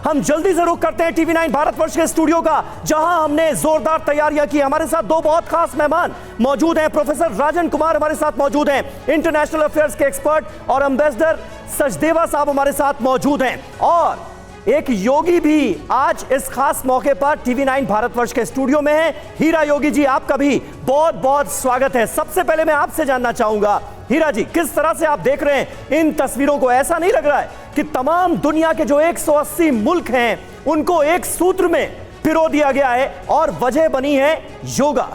हम जल्दी से रुख करते हैं टीवी 9 भारतवर्ष के स्टूडियो का, जहां हमने जोरदार तैयारियां की। हमारे साथ दो बहुत खास मेहमान मौजूद हैं। प्रोफेसर राजन कुमार हमारे साथ मौजूद हैं, इंटरनेशनल अफेयर्स के एक्सपर्ट, और एम्बेसडर सचदेवा साहब हमारे साथ मौजूद हैं, और एक योगी भी आज इस खास मौके पर टीवी 9 भारतवर्ष के स्टूडियो में है। हीरा योगी जी, आपका भी बहुत बहुत स्वागत है। सबसे पहले मैं आपसे जानना चाहूंगा, हीरा जी, किस तरह से आप देख रहे हैं इन तस्वीरों को? ऐसा नहीं लग रहा है कि तमाम दुनिया के जो 180 मुल्क हैं उनको एक सूत्र में पिरो दिया गया है और वजह बनी है योगा?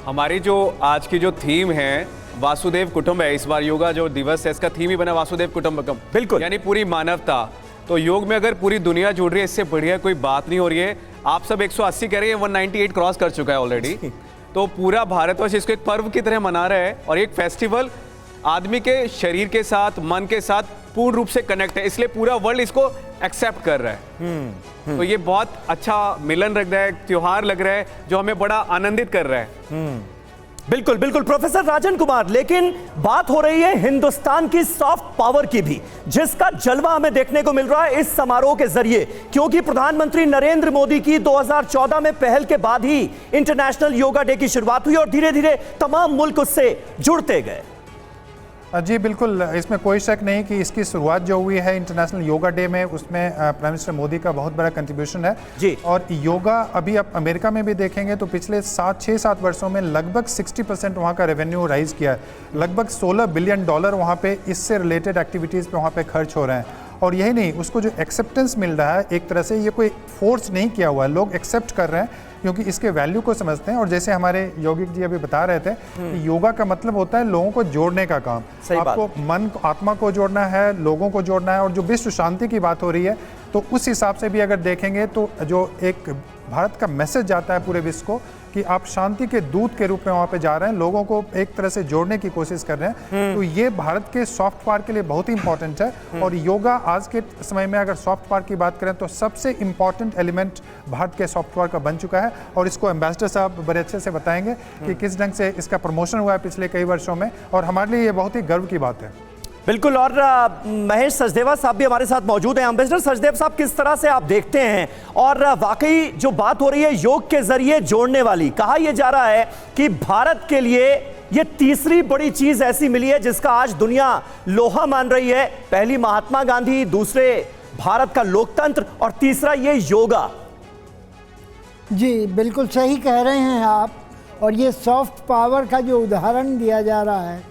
हमारी जो आज की जो थीम है वासुदेव कुटुंब है। इस बार योगा जो दिवस है इसका थीम ही बना वासुदेव कुटुंबकम, बिल्कुल, यानी पूरी मानवता। तो योग में अगर पूरी दुनिया जुड़ रही है, इससे बढ़िया कोई बात नहीं हो रही है। आप सब 180 कह रहे हैं, 198 क्रॉस कर चुका है ऑलरेडी। तो पूरा भारतवर्ष इसको एक पर्व की तरह मना रहा है, और एक फेस्टिवल आदमी के शरीर के साथ, मन के साथ पूर्ण रूप से कनेक्ट है, इसलिए पूरा वर्ल्ड इसको एक्सेप्ट कर रहा है। तो ये बहुत अच्छा मिलन लग रहा है, त्योहार लग रहा है, जो हमें बड़ा आनंदित कर रहा है। बिल्कुल बिल्कुल प्रोफेसर राजन कुमार, लेकिन बात हो रही है हिंदुस्तान की सॉफ्ट पावर की भी, जिसका जलवा हमें देखने को मिल रहा है इस समारोह के जरिए, क्योंकि प्रधानमंत्री नरेंद्र मोदी की 2014 में पहल के बाद ही इंटरनेशनल योगा डे की शुरुआत हुई और धीरे धीरे तमाम मुल्क उससे जुड़ते गए। जी बिल्कुल, इसमें कोई शक नहीं कि इसकी शुरुआत जो हुई है इंटरनेशनल योगा डे में, उसमें प्राइम मिनिस्टर मोदी का बहुत बड़ा कंट्रीब्यूशन है जी। और योगा अभी आप अमेरिका में भी देखेंगे तो पिछले 6-7 वर्षों में लगभग 60% वहाँ का रेवेन्यू राइज किया है। लगभग $16 बिलियन वहाँ पे इससे रिलेटेड एक्टिविटीज़ पे वहाँ पे खर्च हो रहे हैं। और यही नहीं, उसको जो एक्सेप्टेंस मिल रहा है, एक तरह से ये कोई फोर्स नहीं किया हुआ है, लोग एक्सेप्ट कर रहे हैं क्योंकि इसके वैल्यू को समझते हैं। और जैसे हमारे योगिक जी अभी बता रहे थे कि योगा का मतलब होता है लोगों को जोड़ने का काम। आपको मन, आत्मा को जोड़ना है, लोगों को जोड़ना है। और जो विश्व शांति की बात हो रही है, तो उस हिसाब से भी अगर देखेंगे तो जो एक भारत का मैसेज जाता है पूरे विश्व को कि आप शांति के दूत के रूप में वहाँ पे जा रहे हैं, लोगों को एक तरह से जोड़ने की कोशिश कर रहे हैं। तो ये भारत के सॉफ्ट पावर के लिए बहुत ही इंपॉर्टेंट है। और योगा आज के समय में अगर सॉफ्ट पावर की बात करें तो सबसे इंपॉर्टेंट एलिमेंट भारत के सॉफ्ट पावर का बन चुका है। और इसको एम्बेसडर साहब बड़े अच्छे से बताएंगे कि किस ढंग से इसका प्रमोशन हुआ है पिछले कई वर्षों में, और हमारे लिए ये बहुत ही गर्व की बात है। बिल्कुल, और महेश सचदेवा साहब भी हमारे साथ मौजूद हैं। एम्बेसडर सचदेव साहब, किस तरह से आप देखते हैं, और वाकई जो बात हो रही है योग के जरिए जोड़ने वाली, कहा यह जा रहा है कि भारत के लिए ये तीसरी बड़ी चीज ऐसी मिली है जिसका आज दुनिया लोहा मान रही है। पहली महात्मा गांधी, दूसरे भारत का लोकतंत्र, और तीसरा ये योगा। जी बिल्कुल सही कह रहे हैं आप। और ये सॉफ्ट पावर का जो उदाहरण दिया जा रहा है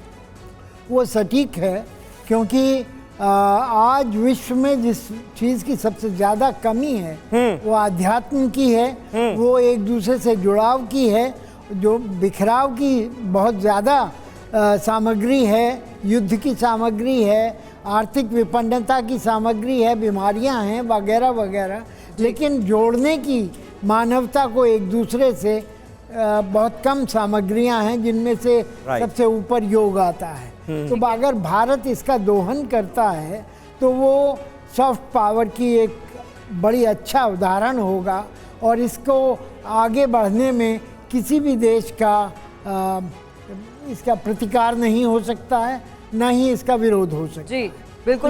वो सटीक है, क्योंकि आज विश्व में जिस चीज़ की सबसे ज़्यादा कमी है वो आध्यात्म की है, वो एक दूसरे से जुड़ाव की है। जो बिखराव की बहुत ज़्यादा सामग्री है, युद्ध की सामग्री है, आर्थिक विपन्नता की सामग्री है, बीमारियां हैं वगैरह वगैरह। लेकिन जोड़ने की, मानवता को एक दूसरे से बहुत कम सामग्रियां हैं, जिनमें से सबसे ऊपर योग आता है। तो अगर भारत इसका दोहन करता है तो वो सॉफ्ट पावर की एक बड़ी अच्छा उदाहरण होगा, और इसको आगे बढ़ने में किसी भी देश का इसका प्रतिकार नहीं हो सकता है, ना ही इसका विरोध हो सकता है। जी बिल्कुल।